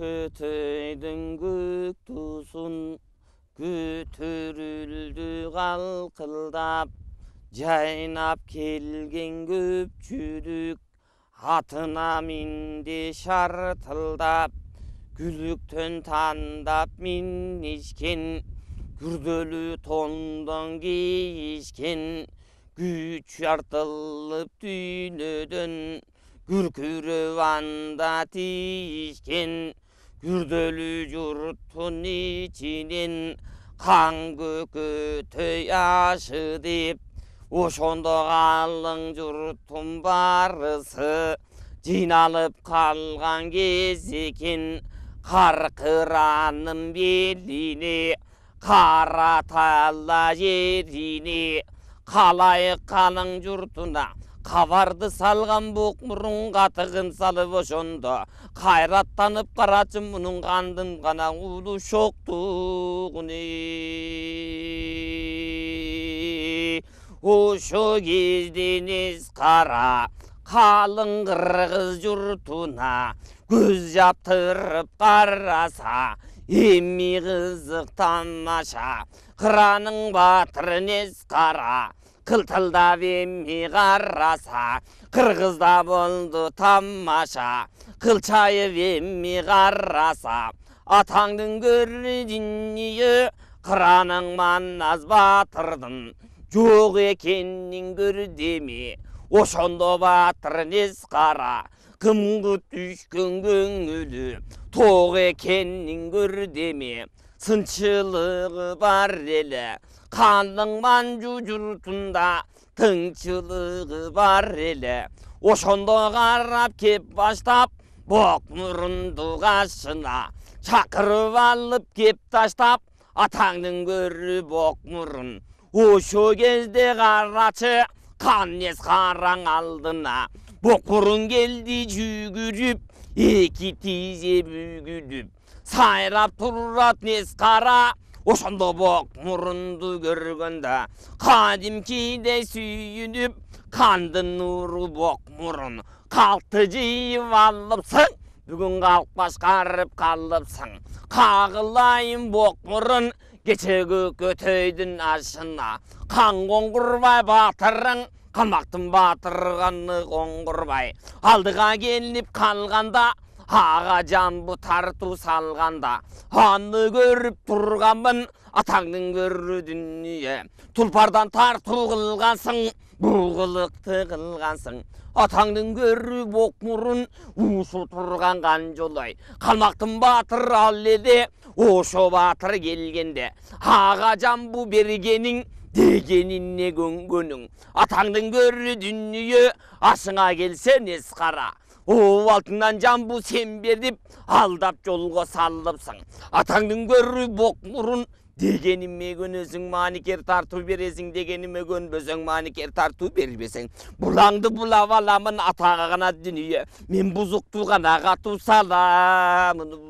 көтөйдің көк тусын көтерілді қалқылдап, жайнап келген көпчүлік атына минде шартылдап, күліктен тандап минешкен, күрделі тондан кейішкен, күч артылып түйнеден, күркіріп анда тиішкен, күрделі жұрттың içінен қан көкөтөй ашы деп, ошондо қалың жұрттың барысы жиналып қалған кез екен. Қарқыраның беліне, Қаратала жеріне, қалайық қалың жұртына хабарды салған боқмұрын қатығын салып ошондо қайраттанып қарачым мұның қандын ғана улу шоқтуғыны. Ошо кезден қара қалың қырғыз жұртына көз жаптырып қараса, емми қызық тамаша, қыраның батырын қара, қылтылдап емми қараса, қырғызда болды тамаша, қылчайып емми қараса, атаңдың көрдіңі, қыраның манназ батырдың жоқ екенін көрдеме, ошондо батырын қара, кымгы түшкөн көңүлү тоқ екенін көрдеме, сынчылығы бар елі, қалың манжу жұртында тыңчылығы бар елі. Ошондо қарап кеп баштап, боқмұрынды қасына шақырып алып кеп таштап, атаңдың көрі боқмұрын. Ошо кезде қарачы қаннес қараң алдына, боқмұрын келді жүгіріп, эки тизе бүгүлүп, сайрап турат нес қара. Ошондо боқмұрынды көргөндө кадимкиде сүйүнүп, кандын нуру боқмұрын қалты жыйып алыпсың, бүгүн қалк башкарып калыпсың. Кагылайын боқмұрын кечеги көтөйдүн ашына, кан коңгурбай батырың, қалмақтың батырғаны қоңғырбай. Алдыға келіп қалғанда, аға жамбы тарту салғанда, аны көріп тұрғанмын, атаңның көрі дүние. Тұлпардан тарту қылғансың, бұғылықты қылғансың. Атаңның көрі боқмұрын, ұшы тұрған қанжолай. Қалмақтың батыр алледе, ошо батыр келгенде, аға жамбы бергенің, дегеніне көнгөнүң. Атаңдың көрі дүние, ашыңа келсен қара. О, алтыннан жамбу сен беріп, алдап жолға салыпсың. Атаңдың көрі боқмұрын, дегеніме көнесің, маникер тарту бересің, дегеніме көнбесің, маникер тарту бербесің. Бұлаңды бұлап аламын, атаға ғана дүние, мен бұзықты ғана қату саламын.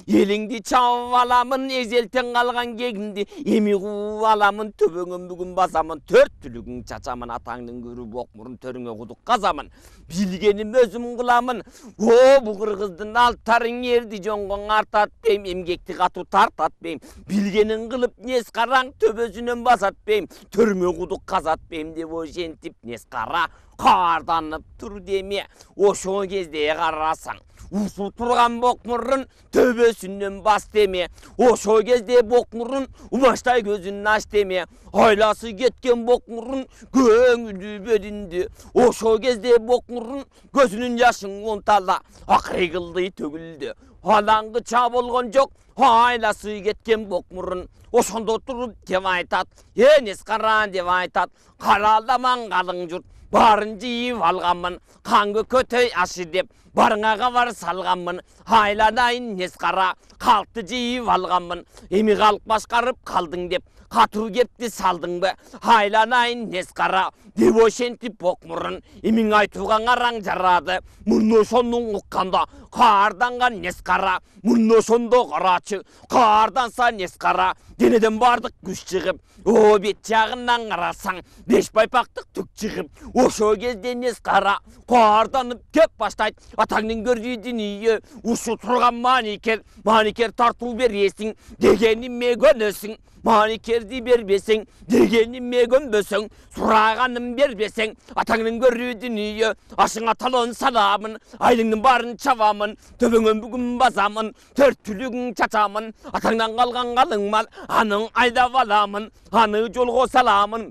Еліңді чауып аламын, езелтен қалған кегімді еми қуып аламын, төбеңін бүгін басамын, төрт түлігін чачамын, атаңның көрі боқмұрын төріңе құдық қазамын. Білгенім өзім қыламын, о, бұл қырғыздың алтарын ерді жоңғын артатпейм, емгекті қату тартатпейм. Білгенін қылып нес қараң, төбесінен басатпейм, төріңе құдық қазатпейм деп о жентіп нес қара, қарданып тұр деме, ошо кезде қарасаң. Усу тұрған боқмұрын төбесінен бас деме, ошо кезде боқмұрын умаштай көзін аш деме, айласы кеткен боқмұрын көңілі бөлінді, ошо кезде боқмұрын көзінің жашын онтала, ақыры қылды төгілді. Алаңғы чабылған жоқ, айласы кеткен боқмұрын, ошондо тұрып деп айтат, нес қара деп айтат, қараламан қалың жұрт. Барын жиып алғанмын, қаңғы көтөй ашы деп, барыңаға бар салғанмын, айланайын нес қара, қалты жиып алғанмын, еми қалқ башқарып қалдың деп, қату кепті салдың бі, айланайын нес қара, деп ошентіп боқмұрын, емің айтуған араң жарады, мұны ошоның ұққанда, қарданған нес қара, мұны сонда қарачы, қарданса нес қара, денеден бардық күш шығып, о бет жағынан қарасаң, беш байпақтық түк шығып, ошо кезде нес қара, қарданып кеп баштайды, атаңның көргейдің үйі, ұшы тұрған маникер тарту бересің, дегеніме көнесің. Маникерді бербесең, дегеніме көнбесең, сұрағаным бербесең, атаңның көргейдің үйі, ашыңа талон саламын, айлыңның барын чавамын, төбіңін бүгін базамын, төрт түлігін чачамын, атаңнан қалған қалың мал, аның айдап аламын, аны жолға саламын.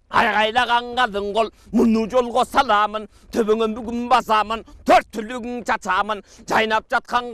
Айғайлаған қалың қол, мұны жолға саламын, төбіңін бүгін басамын, төрт түлігін чачамын, жайнап жатқан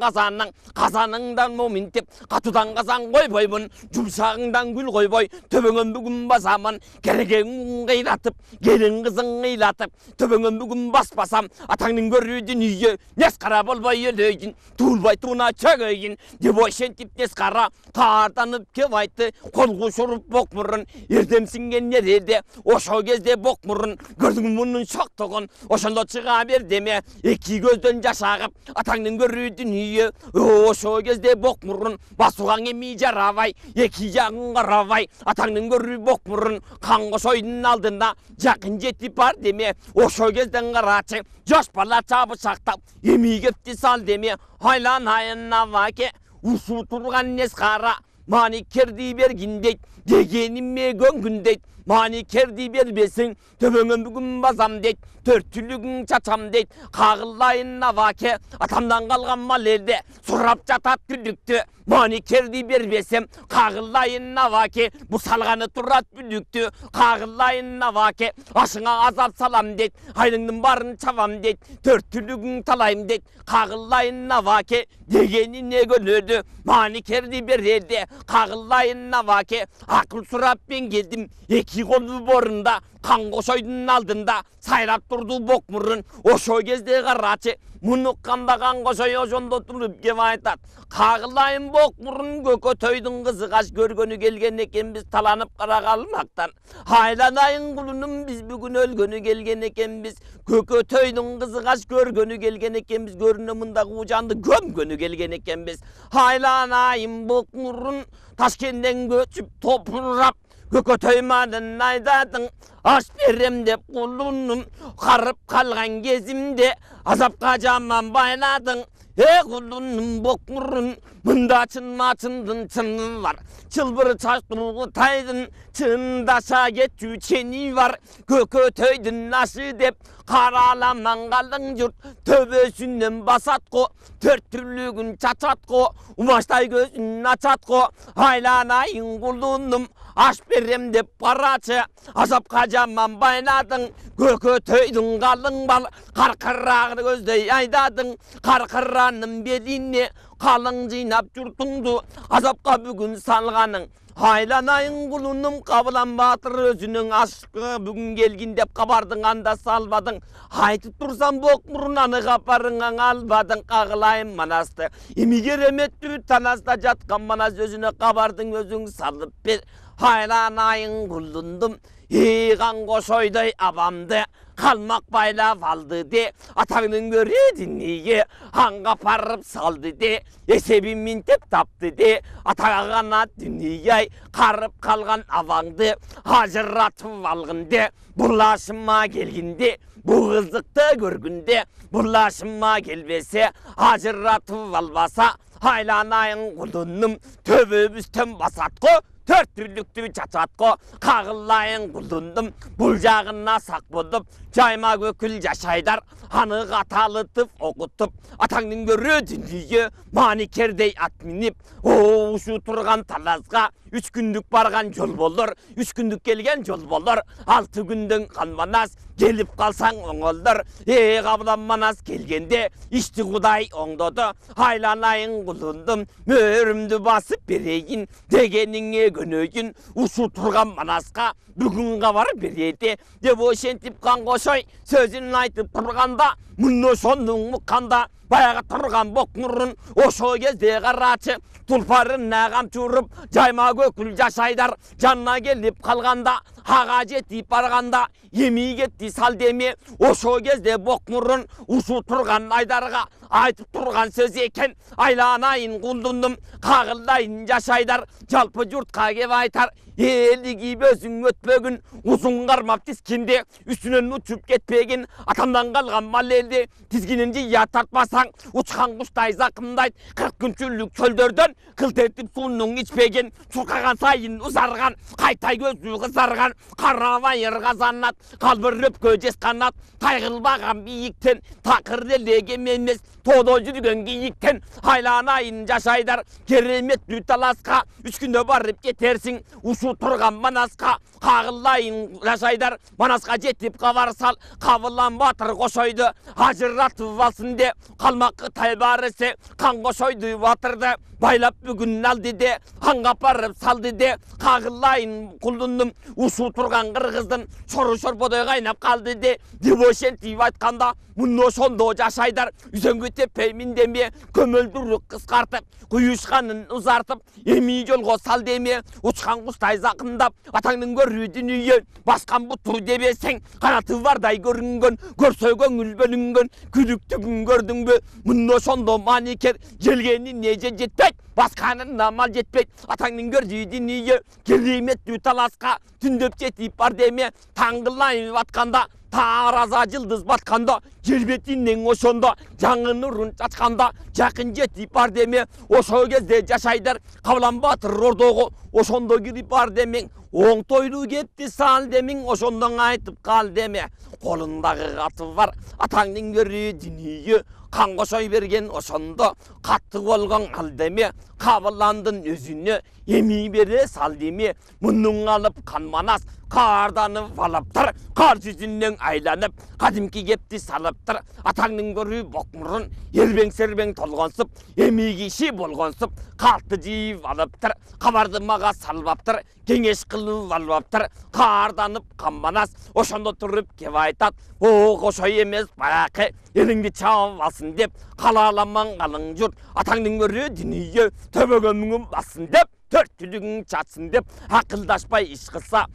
қазаныңдан моментеп, қатудан қазан қойбоймын, жұмсағыңдан гүл қойбой, төбіңін бүгін басамын, керегеңін қиратып, келін қызын қилатып, төбіңін бүгін баспасам, атаңның көрудің үйі, нес қара болбай өлейін, туылбай туына чөгейін, деп ойшентіп нес қара, қарданып кеп айтты, қолғы шұрып боқмұрын, ердемсінген нереде, ошо кезде боқмұрын, көрдің мұның шоқтығын, ошондо чыга бер деме, эки көздөн жаш агып, атаңның көрүүдүн үйі, ошо кезде боқмұрын, басуған еми жарабай, эки жағын қарабай, атаңның көрүү боқмұрын, қанғошойдың алдында, жақын жетіп бар деме, ошо кезден қарачы, жош бала чабы шақтап, еми кепті сал деме, айланайын аваке, усу тұрған нес қара, маникерді бергіндейт, дегеніме көнгіндейт, маникерді бербесің, төбеңін бүгін базам дейт, төрт түлігін чачам дейт, қағылайын аваке, атамдан қалған мал елде, сұрап жатат түлікті, маникерді бербесем, қағылайын аваке, бұл салғаны тұрат бүлікті, қағылайын аваке, ашыңа азап салам дейт, айлыңның барын чавам дейт, төрт түлігін талайым дейт, қағылайын аваке, дегеніне көнөді, маникерді береді, қағылайын аваке, ақыл сұрап мен келдім, эки қолы борында, қанғошойдың алдында, сайрап тұрды боқмұрын, ошо кезде қарачы, мұны қанда қанғошой ошондо тұрып кеп айтат, қағылайын боқмұрын, көкөтөйдің қызы қаш көргөнү келген екенбіз, таланып қарағалмақтан, айланайын құлыным, біз бүгін өлгөнү келген екенбіз, көкөтөйдің қызы қаш көргөнү келген екенбіз, көріні мұндағы ұжанды көмгөнү келген екенбіз, айланайын боқмұрын, Ташкенттен көчүп топырап, көкөтөй мадын айдадың, аш берем деп құлыным, қарып қалған кезімде, азапқа жаман байладың, құлыным боқмұрын, мұнда чын-мачындың чыны бар, чылбыр чашқылғы тайдың, чындаша кетчу чені бар, көкөтөйдің ашы деп, қараламан қалың жұрт, төбесінен басатқо, төрт түрлігін чачатқо, умаштай көзін ачатқо, айланайын құлыным, аш берем деп парачы, азапқа жаман байладың, көкөтөйдің қалың бал, қарқырағыр көздей айдадың, қарқыраның беліне, қалың жинап жұртыңды, азапқа бүгін салғаның, айланайын құлыным, қабылан батыр өзінің ашқы бүгін келгін деп қабардың анда салбадың, айтып тұрсам боқмұрын анығы апарыңан албадың, қағылайын манасты, емигереметті танаста жатқан манас өзіне қабардың өзің салып бер, айланайын құлындым, қанғошойдай абамды, қалмақ байлап алды де, атаңның көреді неге, аңға парып салды де, есебін мінтеп тапты де, атаға ғана дүние қарып қалған аваңды, ажыратып алғынде, бұрлашыма келгінде, бұл қызықты көргінде, бұрлашыма келбесе, ажыратып албаса, айланайын құлыным, төбөбістен басатқо, төрт түрлікті чачатқо, қағылайын құлындым, бұл жағына сақ болып, жайма көкіл жашайдар, анық аталытып, оқытып, атаңның көрі дүние, маникердей ат мініп, оушу тұрған талазға, 3 күндік барған жол болыр, 3 күндік келген жол болыр, 6 күндің қанманас, келіп қалсаң оңолдыр, қабылан манас келгенде, ішті құдай оңдоды, айланайын құлындым, мөрімді басып берейін, дегеніңе көнөйін, ұшу тұрған манасқа, бүгін қабар береді, деп ошентіп қанғошой, сөзін айтып тұрғанда, мұны сонның мұққанда, баяғы тұрған боқмұрын ошо кезде қарачы тұлпарына қамчурып жайма көкіл жашайдар жанына келіп қалғанда аға жетіп барғанда еми кетті сал деме ошо кезде боқмұрын ушу тұрған айдарға айтып тұрған сөз екен айланайын құлдындым қағылдайын жашайдар жалпы жұртқа кеп айтар елігі бөзің өтпегін ұзын қармап тізкенде үстінен ұшып кетпеген атамдан қалған мал елде тізгінін жия тартпасаң ұшқан құстай зақымдайды 40 күншілік чөлдерден қылт етіп суының ішпеген шұрқаған сайын ұзарған қайтай көзі қызарған қара байыр қазанат қалбырып көжес қанат тайғылбаған биіктен тақыр делеген емес тодо жүрген киіктен айланайын жашайдар керемет таласқа 3 күнде барып кетерсің ушу тұрған манасқа қағылайын жашайдар манасқа жетіп қабар сал қабылан батыр қошойды ажыратып алсын де қалмаққа тай барысы қан қошойды батырды байлап бүгін алды де аңға апарып салды де қағылайын құлдындым ушу тұрған қырғыздың шорбодай қайнап қалды де дебошентиіп айтқанда мұны ошондо жашайдар үзеңгі теппеймін деме көмөлдүрүк қысқартып құйышқанын ұзартып эми жолго сал деме учкан куштай закындап атаңдын көрүү дүнүйө баскан буту дебесең канаты бардай көрүнгөн көрсө көңүл бөлүнгөн күдүктүгүн көрдүңбү мына ошондо маникер желгенине жетпейт басканына мал жетпейт атаңдын көрүү дүнүйө кереметтүү таласка түндөп жетип бар деме таңгылайып атканда тараза жылдыз батканда жер бетинен ошондо жаңы нурун чачканда жакын жетип бар деме ошол кезде жашайдар кабылан батыр ордого ошондо кирип бар демең оңтойлуу кетти сал демең ошондон айтып кал деме колундагы каты бар атаңдын көрүү дүнүйө кан кошой берген ошондо катты болгон ал деме кабыландын өзүнө эми бере сал деме мунун алып кан манас карданып алыптыр кар жүзүнөн айланып кадимки кепти салыптыр атаңдын көрүү бокмурун эрбең сербең толгонсуп эми киши болгонсуп калты жийип алыптыр кабарды мага салбаптыр кеңеш кылып албаптыр карданып канманас ошондо туруп кеп айтат о кошой эмес баякы элиңди чаап алсын деп калааламан калың журт атаңдын көрүү дүнүйө төбөгөмүң бассын деп төрттүлүгүң чатсын деп акылдашпай иш кылса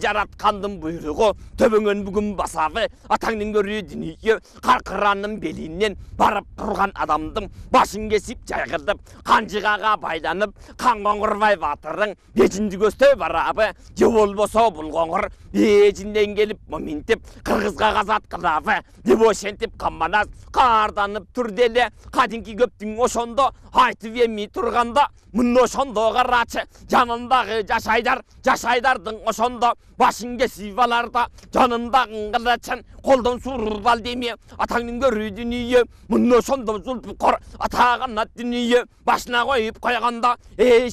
жараткандын буйругу төбөңөн бүгүн басабы атаңдын көрүү дүнүйө каркыранын белинен барып турган адамдын башын кесип жайгырдып канжыгага байланып кан коңурбай батырың бежинди көздөй барабы же болбосо бул коңур бежинден келип моминтип кыргызга казат кылабы деп ошентип канманас карданып тур деле кадимки көптүң ошондо айтып эми турганда мына ошондо карачы жанындагы жашайдардын ошондо башын кесип аларда жанындагы кылычын колдон суруп ал деме атаңдын көрүү дүнүйө мына ошондо зулпукор атаганат дүнүйө башына коюп койгондо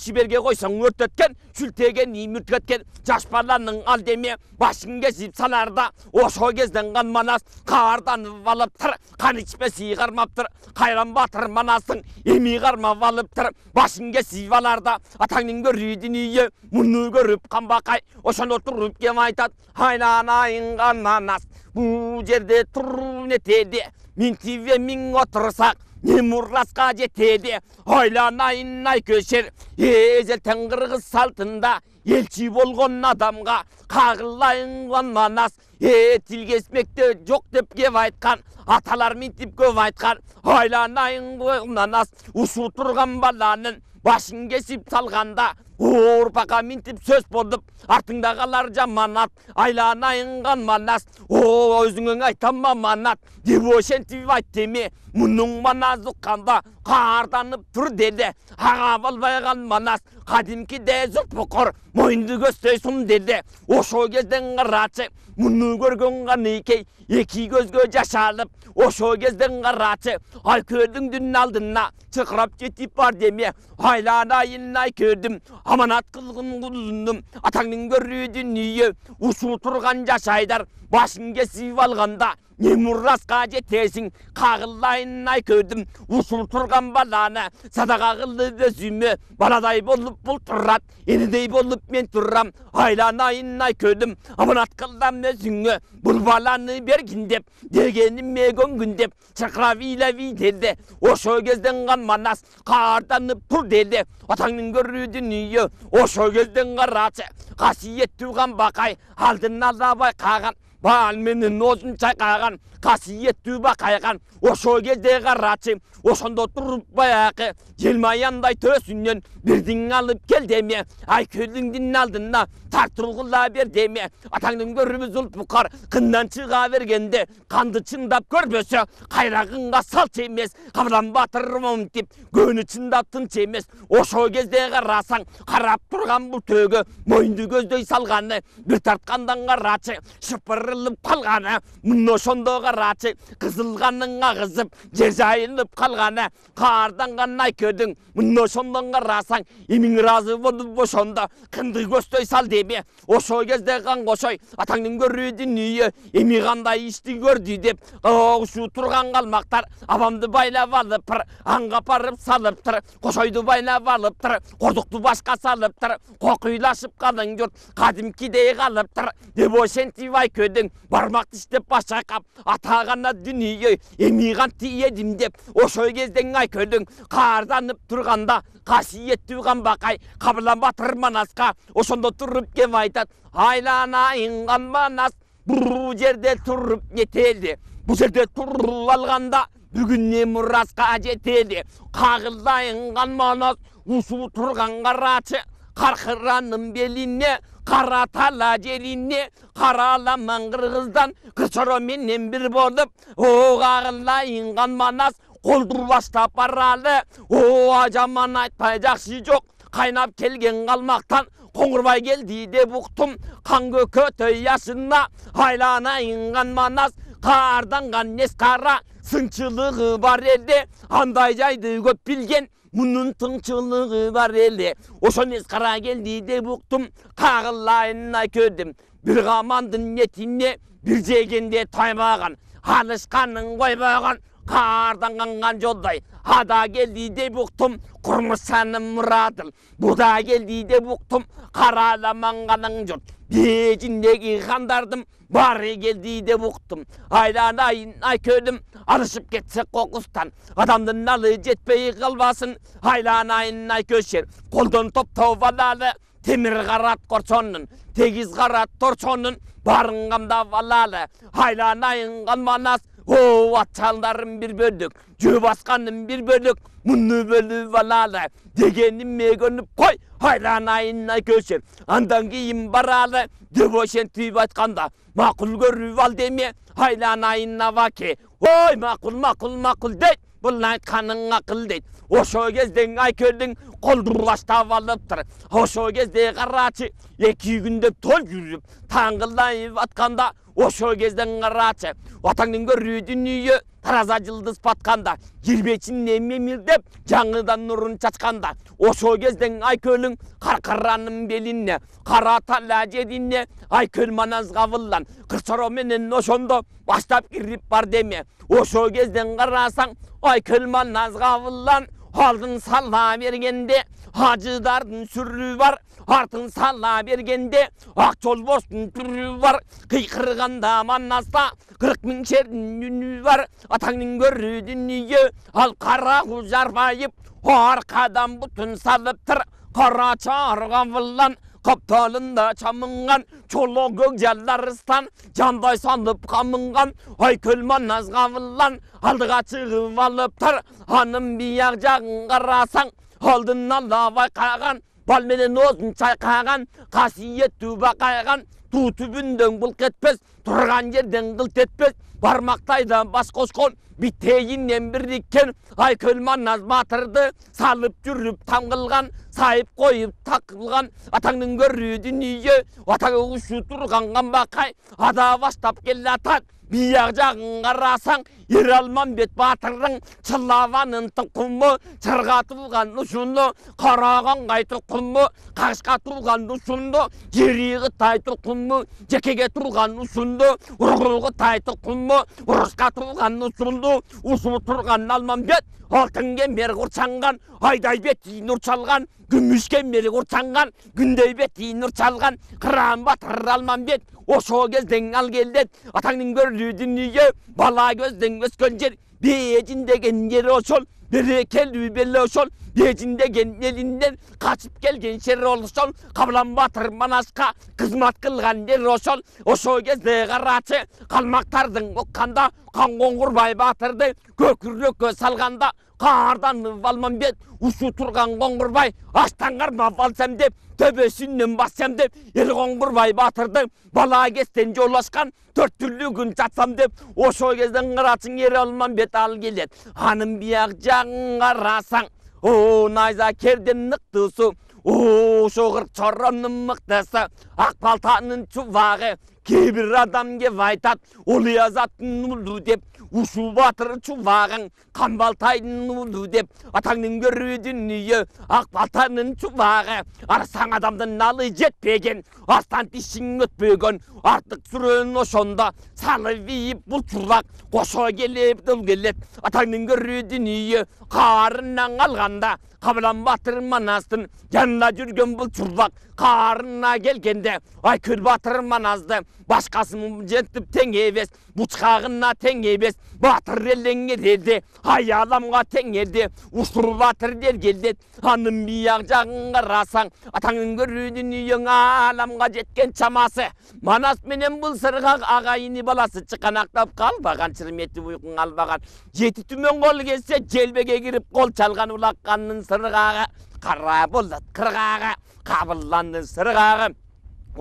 шиберге койсоң өртөткөн сүлтеген имүрткөткөн жаш баланын ал деме башын кесип саларда ошол кезден кан манас карданып алыптыр кан ичпеси кармаптыр кайран батыр манасың эми кармап алыптыр башын кесип аларда атаңдын көрүү дүнүйө муну көрүп канбакай ошондо туруп кеп айтат айланайын кан манас бул жерде туруп нетеди минтибе миң отурсак не мураска жетеди ойланайын айкөшер эжелтен кыргыз салтында элчи болгон адамга кагылайын кан манас тилгесмекте жок деп кеп айткан аталар минтип көп айткан ойланайын кан манас ушу турган баланын башын кесип салганда урпакка минтип сөз болуп артыңда калар жаманат айланайын кан манас өзүңө айтам аманат деп ошентип айт деме мунун манас укканда карданып тур деди ага болбой кан манас кадимкиде зулпукор моюнду көздөй сум деди ошол кезден карачы муну көргөн каныкей эки көзгө жаш алып ошол кезден карачы айкөлдүн дүн алдына чыкырап жетип бар деме айланайын айкөлдүм аманат кылгын кулундум атаңдын көрүү дүнүйө ушу турган жашайдар башын кесип алганда не мұрасқа жетесің, қағылайын ай көдім, ұшыл тұрған баланы, садаға қылып өзіме, баладай болып бұл тұрат, енедей болып мен тұрам, айланайын ай көдім, аманат қылдам өзіңе, бұл баланы бергін деп, дегеніме көңгін деп, шықра вила-ви деді, ошо кезден қан манас, қарданып тұр деді, атаңның көрудің үйі, ошо кезден қарачы, қасиетті ған бақай, алдын алабай қаған, бал менің озын чайқаған, қасиетті бақайған, ошо кезде қарачы, ошондо тұрып баяқы, желмаяңдай төсінен бірдің алып кел деме, ай көліңдің алдына тартылғыла бер деме, атаңның көріміз ұлт бұқар, қыннан шыға бергенде, қанды чыңдап көрбөсі, қайрағыңға салт емес, қабылан батырмын деп, көні чыңдап тынч емес, ошо кезде қарасаң, қарап тұрған бұл төгі, мойынды көздей салғаны, бір тартқандан қарачы, шыпырылып қалғаны, мұны ошондо қарачы, қызылғанның ағызып, жер жайылып қалғаны, қарданған ай көдің, мұны ошондон қарасаң, емің разы болып ошонда, қынды көздөй сал деме, ошо кезде қан қошой, атаңның көрудің үйі, емі қандай ішті көрді деп, ұшу тұрған қалмақтар, абамды байлап алыптыр, аңға парып салыптыр, қошойды байлап алыптыр, қордықты башқа салыптыр, қоқилашып қалың жұрт, қадимкидей қалыптыр, деп ошентіп ай көдің, бармақты іштеп башақап, атағана дүние, емі қан тиедім деп, ошо кезден ай көдің, қарданып тұрғанда, қасиетті қан бақай, қабылан батыр манасқа, ошондо тұрып кеп айтат, айланайын қан манас, бұл жерде тұрып нетелді, бұл жерде тұрып алғанда, бүгінне мұрасқа жетеді, қағылайын қан манас, ұшу тұрған қарачы, қарқыраның беліне, қара тала жеріне, қараламан қырғыздан, қыршыро менен бір болып, о қағылайын қан манас, қолдыр баштап баралы, о ажаман айтпай жақсы жоқ, қайнап келген қалмақтан, қоңырбай келді деп ұқтым, қанғы көтөй ясына, айланайын қан манас, қарданған нес қара, сынчылығы бар елде, андай жайды көп білген, мұның тыңчылығы бар елде, ошо нес қара келді деп ұқтым, қағылайын ай көдім, бір қамандың нетіне, бір жегенде таймаған, алышқанын қойбаған, қарданған жолдай, ада келді деп ұқтым, құрмысаным мұрадыл, бұда келді деп ұқтым, қараламан қалың жұрт, бежіндегі қандардым, бары келді деп ұқтым, айланайын ай көдім, алышып кетсе қоқыстан, адамдың налы жетпей қалбасын, айланайын ай көшер, қолдан топтау валалы, темір қарат қоршонын, тегіз қарат торшонын, барын қамда валалы, айланайын қан манас, о, атшалдарым бір бөлік, жө басқаным бір бөлік, мұны бөлі валалы, дегенім мегөніп қой, айланайын ай көшер, андан кейін баралы, деп ошен түйіп айтқанда, мақұл көріп ал деме, айланайын аваке, ой, мақұл дейт, бұл айтқаның ақыл дейт, ошо кезден ай көрдің, қолдырлаштап алыптыр, ошо кезде қарачы, екі күндеп тол жүріп, таңғылайып атқанда, ошо кезден қарачы, атаңның көрудің үйі, тараза жылдыз патқанда, жербечін мемілдеп, жаңыдан нұрын чачқанда, ошо кезден ай көлің, қарқараның беліне, қара тала жеріне, ай көл маназ қавыллан, қыршыро менен ошондо, баштап кіріп бар деме, ошо кезден қарасаң, ай көл маназ қавыллан, алдын сала бергенде, ажыдардың сүрі бар, артын сала бергенде, ақ жол бостың түрі бар, қиқырғанда маннаса, 40 мың шердің үні бар, атаңның көрудің үйі, ал қара құл жарбайып, арқадан бұтын салып тұр, қара чарға вылан, қапталында чамынған, чоло көк жалдарыстан, жандай салып қамынған, ай көл маназ қавылан, алдыға шығып алып тұр, аным бияқ жағын қарасаң, алдын алабай қаған, бал менен озын чайқаған, қасиетті бақайған, ту түбінден бұл кетпес, тұрған жерден қылт етпес, бармақтайдан бас қосқан, биттейінен бірдіккен, ай көл маназ батырды, салып жүріп таңғылған, сайып қойып тақылған, атаңның көрудің үйі, атаңы ұшу тұрған бақай, ада бастап келі атат, Biyaq жағын қарасаң, Ералманбет батырдың чылаванын тұқымы, чырға туған ұшынды, қараған қайты құмы, қашқа туған ұшынды, жерегі тайты құмы, жекеге тұрған ұшынды, ұрғылғы тайты құмы, ұрысқа туған ұшынды, ұшы тұрған Алманбет, алтынге мер құрчанған, айдай бет нұр чалған, күмішке мер құрчанған, күндей бет нұр чалған, қыран батыр Алманбет, ошо кезден ал келдет, атаңның көрді дүние, бала көздің өскен жер, бейжін деген жер ошол, берекел үйбелі ошол, бейжін деген елінден қашып келген шер ошол, Қабылан батыр Манасқа қызмат қылған жер ошол, ошо кезде қарачы, қалмақтардың оққанда, Қанқоңғырбай батырды көкірекке салғанда, қардан Алманбет, ұшы тұрған Қоңғырбай, аштан қармап алсам деп, төбесінен бассам деп, Қоңғырбай батырды бала кестен жолашқан, 4 түрлі күн жатсам деп, ошо кезден қарасын Алманбет ал келет. Ханым бияқ жағын қарасаң, о найза керден нықтысы, о шоғыр чоронның мықтысы, ақ палтаның чувағы, кейбір адам кеп айтат, ол язаттың ұлы деп, ұшу батыр чувағың, қамбалтайдың ұлы деп, атаңның көрі дүние, ақ палтаның чувағы, арсаң адамдың налы жетпеген, астан тишің өтпеген, артық сүрен ошонда, салы вейіп бұл чулақ, қошо келеп дұл келет, атаңның көрі дүние, қарынан алғанда, Қабылан батыр Манастың жанына жүрген бұл чулақ, қарына келгенде, Айкөл батыр Маназды, башқасын жентіп тең емес, бұчқағына тең емес, батыр елеңе деді, аяламға тең еді, ұшыр батыр дер келдет, ханым бияқ жағын қарасаң, атаңның көрудін үйің аламға жеткен чамасы, Манас менен бұл сырғақ ағайыны баласы чықанақтап қалбаған, шырметі ұйқын албаған, жеті түмен қол келсе, желбеге кіріп қол чалған ұлаққанның сырғағы, қара болат қырғағы, Қабыланның сырғағы,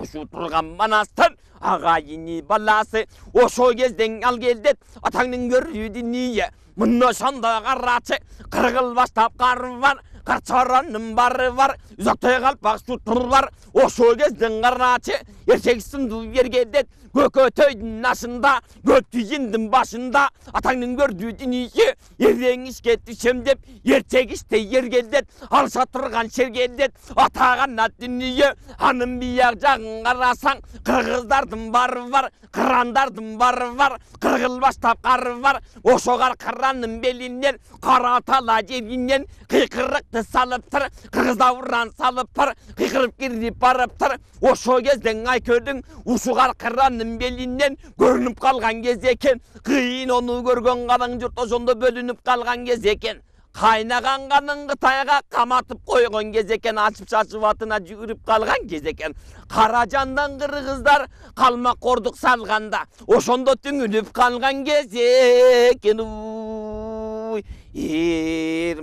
ұшу тұрған Манастың ағайыны баласы, ошо кезден ал келдет, атаңның көрді ие, мұны шанда қарачы, қырғыл бастап қары бар, қарчаранның бары бар, үзақтай қалпақ сұтыр бар, ошо кезден қарачы, ерсексін ду бергедет, көкөтөйдің ашында, көттүйіндің башында, атаңның көрдүйдің ие, ерен ішке түшем деп, ертек іште ергелдет, алша тұрған шергелдет, атаған аттың ие, ханым бияқ жағын қарасаң, қырғыздардың бары бар, қырандардың бары бар, қырғыл бастап қары бар, ошоғар қыранның белінен, қара тала жерінен, қиқырықты салып тұр, қырғызда ұран салып тұр, қиқырып кірдіп барып тұр, ошо кезден Айкөлдің ұшығар қыранның белінен көрініп қалған кез екен, қиын оны көрген қалың жұрт ошонда бөлініп қалған кез екен. Қайнаған қаның Қытайға қаматып қойған кез екен, ашып шашып атына жүгіріп қалған кез екен. Қаражандан қырғыздар қалмақ қордық салғанда, ошонда түңіліп қалған кез екен.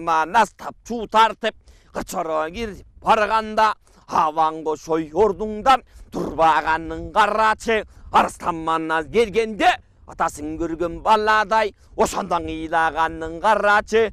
Манас тапчу тартып, қычара кіріп барғанда, Аванғы шой ордыңдан тұрбағанның қарачы, арыстан Манас келгенде, атасын көрген баладай, ошондан илағанның қарачы,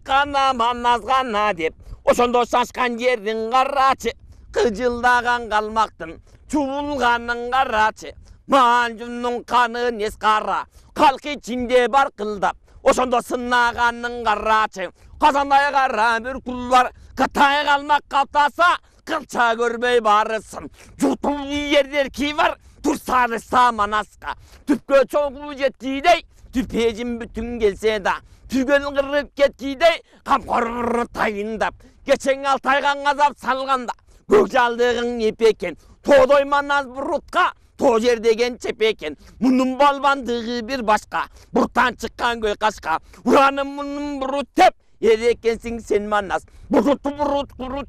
қана Манас ғана деп, ошондо шашқан жердің қарачы, қыжылдаған қалмақтың, чуылғанның қарачы, манжұмның қаны нес қара, қалқы içinde бар қылдап, ошондо сынағанның қарачы, қазандай қара бір күл бар, Қытай қалмақ қалтаса, қылша көрбей барысын, жұтыл ердер ки бар, тұрсарыса Манасқа, түпке çoğulu жеткейдей, түпежін бүтін келсе да, түгел қырып кеткейдей, қамқоры тайындап, кечен алтайған ғазап салғанда, көкжалдығың епекен, тодой Манас бұрутқа, то жер деген чепекен, мұның балбандығы бір башқа, бұрттан шыққан көй қашқа, ұраным мұның бұрут деп, ерекенсің сен Манас, бұрут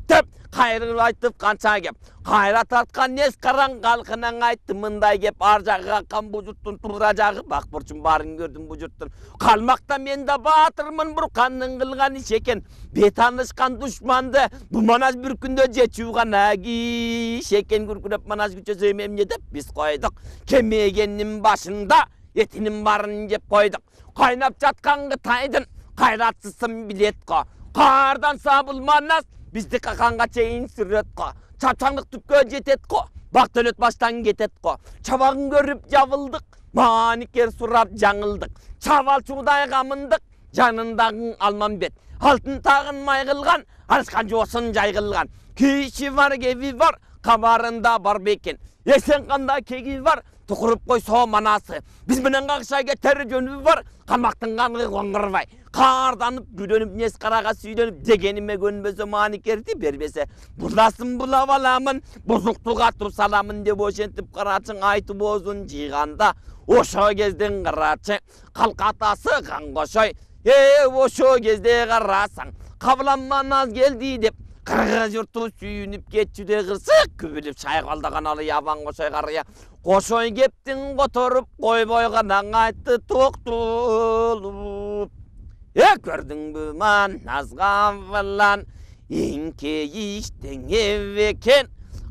деп, қайрыл айтып қанша кеп, қайрат атқан нес қаран қалқынан айтты мындай кеп, ар жағы қаққан бұл жұрттың тұра жағы, бақ бұршын барын көрдім бұл жұрттың. Қалмақта мен де батырмын бұрқанның қылған іш екен, бет анышқан дұшманды, бұл Манас бір күнде жетуған әгіш екен, күркіріп Манас күчесі емемне деп біз қойдық. Кемегеннің башында етінің барын жеп қойдық. Қайнап жатқан Қытайдың қайратсызым білет қо. Қардан сабыл Манас бізді қақанға чейін сүрет қо. Чапчаңдық түпке жетет қо. Бақ төлет баштан кетет қо. Чабағын көріп жабылдық. Маникер сурап жаңылдық, чабалчудай қамындық, жанындағын Алмамбет. Алтын тағын май қылған, алысқан жосын жай қылған. Кейші бар, кеви бар, қабарында бар бекен. Есен қанда кегі бар, тұқырып қой со манасы. Біз мінен қақша кетері жөні бар, қамақтың қанғы қоңғырбай. Қарданып, бүденіп, нес қараға сүйденіп, дегеніме көнбесе маникерді бербесе. Бұласын бұлап аламын, бұзықтуға тұр саламын деп ошентіп қарачың айтып озын жиғанда. Ошо кезден қарачы, қалқатасы қанғошой. Ошо кезде қарасаң, қабыланман аз келді деп, қырғы жұрту сүйініп кетчуде қырсық көбіліп шай қалдаған алы ябан қошой қария. Қошой кептің қотырып, қой бойғанан айтты тоқтылып. Көрдің бұман назған валан, енке иштен евекен,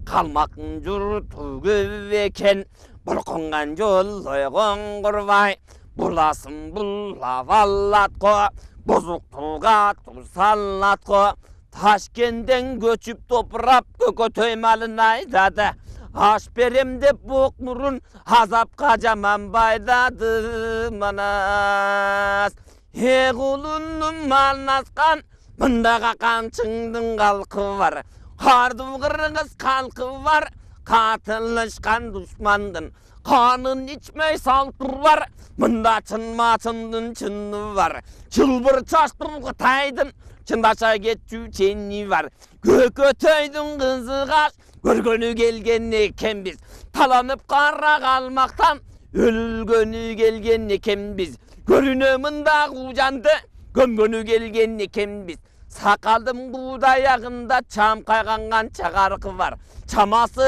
қалмақын жұрту көбекен, бұлқынған жол ойғын құрбай, бұласын бұлап алатқо, бұзықтуға тұсалатқо, Ташкенден көчіп топырап көкөтөймалын айдады. Аш берем деп боқмұрын азапқа жаман байлады манас. Еғулынның малын асқан мұндаға қаншыңдың қалқы бар. Қардың қырғыз қалқы бар, қатылышқан дұшмандың. Қанын içmей салтыр бар, мұнда чын-мачындың чыны бар. Чылбыр чаштың қытайдың, чындаша кетчу ченни бар. Көкөтөйдің қызы қаш, көргөнү келген екен біз. Таланып қара қалмақтан, өлгөнү келген екен біз. Көріне мұнда қужанды, көмгөнү келген екен біз. Сақалдым қудаяғында чам қайғанған чағарқы бар. Чамасы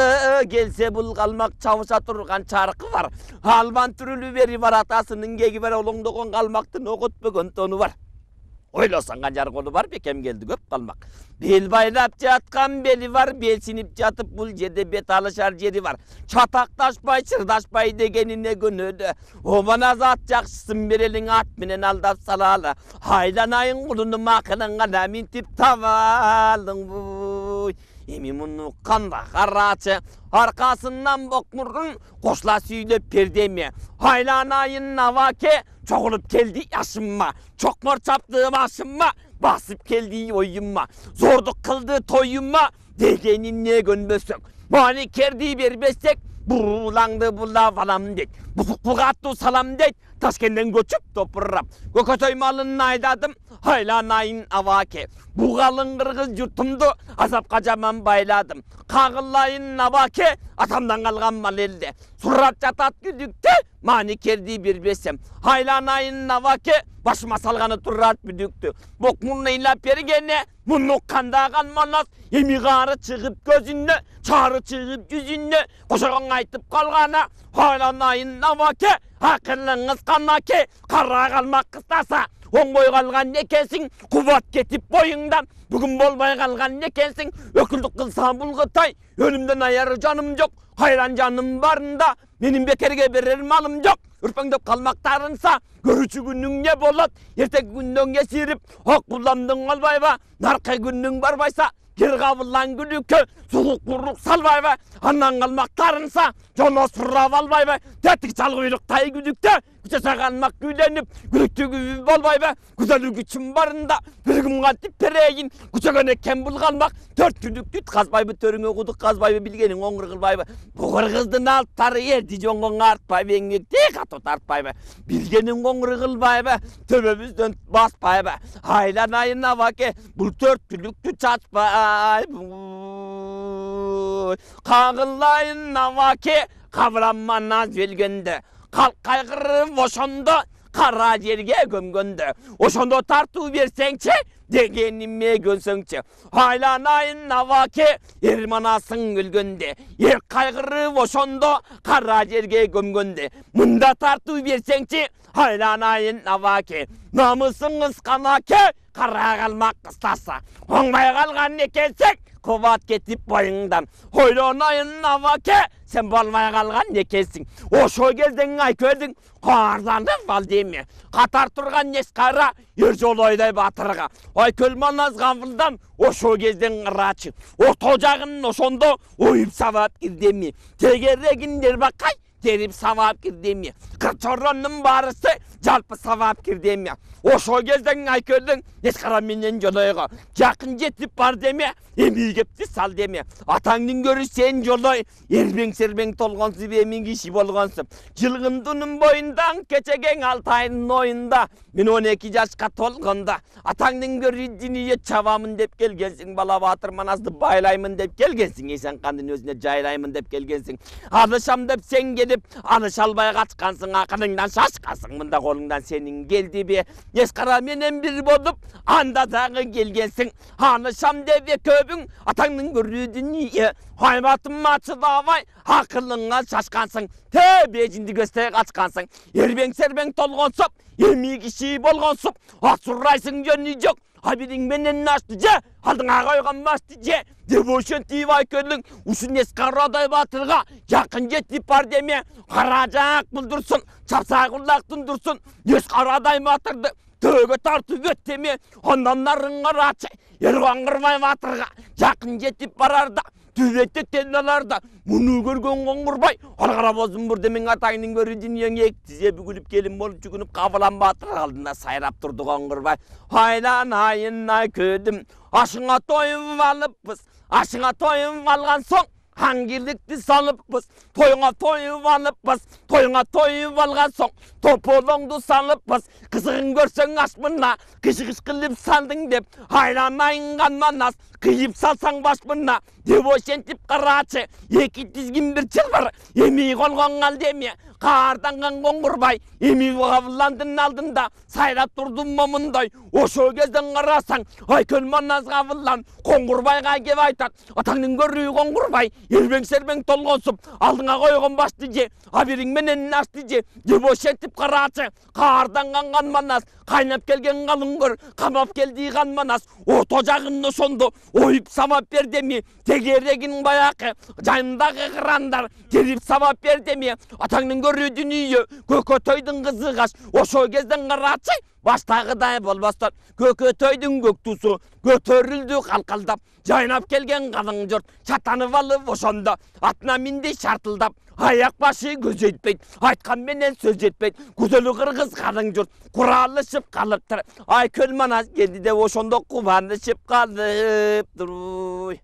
келсе бұл қалмақ чауша тұрған чарқы бар. Албан түрілі бері бар, атасының кегі бар, олыңдығын қалмақтың оғыт бүгін тоны бар. Ойласаң қанжар қолы бар, бекем келді көп қалмақ. Бел байлап жатқан белі бар, бел сініп жатып бұл жерде бет алышар жері бар. Чатақташпай, шырдашпай дегеніне көнеді. Обан азат жақшысын берелің ат менен алдап салалы. Айланайын құлыны мақының ғана мен тип тавалың бұй. Еми мұны қанда қарачы, арқасынан боқмұрын қошла сүйіліп пердеме. Айланайын наваке, çoğulup geldi yaşımma, çokmor çaptığım aşımma, basıp geldi oyumma, zorduk kıldı toyumma, degenine gönbösek, mani kerdi berbesek, bulandı bula valam deyt, buğattu salam deyt, Taşkent'ten göçüp topurrap, Gökötöy malını aydadım, haylanayın avake, buğalın kırgız yurtumdu, azap kacaman bayladım, kağıllayın avake, atamdan kalgan mal elde, surat çatat güdükte, mani kerdi bir besem, haylanayın navake, başıma salganı turrat büdüktü. Bokmunla ilap yergene, munluk kandağan manas, emiğarı çıkıp gözünle, çağrı çıkıp yüzünle, koşağın aytıp kalgana, haylanayın navake, akıllınız kanake, kara kalmak kıstasa, on boy kalgan nekensin, kuvat ketip boyundan, bugün bolmay kalgan nekensin, öküldük kılsam bulgıtay, önümden ayarı canım yok, hayran canım barında, benim bekerge verir malım yok. Ürpengdep kalmaktarınsa, görücü günün ne bolat, ertek günden geçirip, ok kullandın olbayba, narka günün barbaysa, geri kabullan gülükü, suluk kurluk salbayba, andan kalmaktarınsa, jolo surrav albayba, tetik çalgıylıq tay güdükte, küçese kalmak gülenip, gülüktü güvü bolbayba, güzelü güçüm barında, birgim kaltip pereyin, küçegene kembul kalmak, dört güdüktü, kazbayba törüngü kuduk, kazbayba bilgenin ongur kılbayba, bu kırgızdın altları erdi, jongon artbayba, engekte katot artbayba, bilgenin ongur kılbayba, töbemizden basbayba, haylanayın avake, bul dört güdüktü çaçbay, Kağıllayın navake, kavramman az velgende, kalk kaygırı oşonda, kara yerge gömgönde, oşonda tartı versençe, degenime gönsençe, haylanayın navake, ermanasın ülgönde, yer kaygırı oşonda, kara yerge gömgönde, munda tartı versençe, haylanayın navake, namusыңыз kanake, kara kalmak kıstasa, oңбай kalgan nekensek, Kovat ketip boyundan, hoylanayın navake, sen bolmay kalgan nekensin. Oşo gezden ay kördün, qardandı val deme. Qatar turgan neskara, Erjoloyday batırga. Ay kölmanaz gavıldan, oşo gezden qıraçı. O tocağın oşondo, oyup savat girdemi. Tegerreginler bakay, теріп савап кирдеме. Кырчоронның барысы жалпы савап кирдеме. Ошо кезден айкөлдің ешқара менен жолойға. Жақын жетіп бар деме, емейгепті сал деме. Атаңның көрі сен жолой, ербең-сербең толғансып емін киши болғансып. Жылғындының бойындан кечеген алтайының ойында. Мен 12 жашқа толғанда. Атаңның көрі дүние чабамын деп келгенсің. Бала батыр маназды байлаймын деп келгенсің. Esen қандың өзіне жайлаймын деп келгенсің. Алышам деп сен келіп, алышалбай қачқансың. Ақыныңдан шашқасың. Мұнда қолыңдан сенің келді бе. Ешқара менен бір болып, анда дағы келгенсің. Алышам деп көбің, атаңның көрі дүние. Haymatım maçı davay, akıllınğa şaşkansın. Bejindi gösteye kaçkansın. Erben serben tolgonsop, emi kişi bolgonsop. Atsurraysın jönü yok. Habirin benden naştıca, aldın ağaygan baştıca. Devoşen tivay körlün, usun eskaraday batırga. Yakın jetip var deme, karacak buldursun. Çapsağıllақтın dursun, eskaraday batırdı. Töge tartı götteme, ondan narın araçı. Erğangırmay batırga, yakın jetip bararda. Tüvetті тенналарда, мұны көрген қоңғырбай, алғара бозым бұрды мен атайының көрі дүниең ектізе бүгіліп келім болып жүгініп қабылан батыр алдында сайрап тұрды қоңғырбай. Айлан айынай көдім, ашыңа тойып алыппыз, ашыңа тойып алған соң, Hangirlikti salıpпыз, toyuna toyup alıpпыз, toyuna toyup algan soң, topolongdu salıpпыз, kızığın görsen aşmına, kış kılıp saldın dep, hayranayın kanmanas, kıyıp salsan başmına, devoşentip karaçı, eki dizgin bir çılbır, emi kolgon al deme, Qardangan qoңғырбай, еми қабылlandın алдында, сайрап тұрдым момындай, ошо кезден қарасаң, ай көлманаз қабыллан, қоңғырбайға кеп айтат, атаңның көрі қоңғырбай, ербең-сербең толғансып, алдыңа қойған башты же, аберің менен ашты же, деп ошентіп қарачы, қарданған қанманаз, қайнап келген қалың көр, қамап келді қанманаз, ото жағын ошонды, ойып сабап бердеме, тегерегін баяқы, жайындағы қырандар, теріп сабап бердеме, атаңның көрі дүние, көкөтөйдің қызы қаш, ошо кезден қарачы, баштағыдай болбастан, көкөтөйдің көктусу, көтерілді қалқалдап, жайнап келген қалың жұрт, шатанып алып ошонда, атына минди шартылдап, аяқ башы көз етпейді, айтқан менен сөз жетпейді, күзелі қырғыз қалың жұрт, құралышып қалыптыр, ай көлманаз келді де ошондо қубанышып қалыптыр.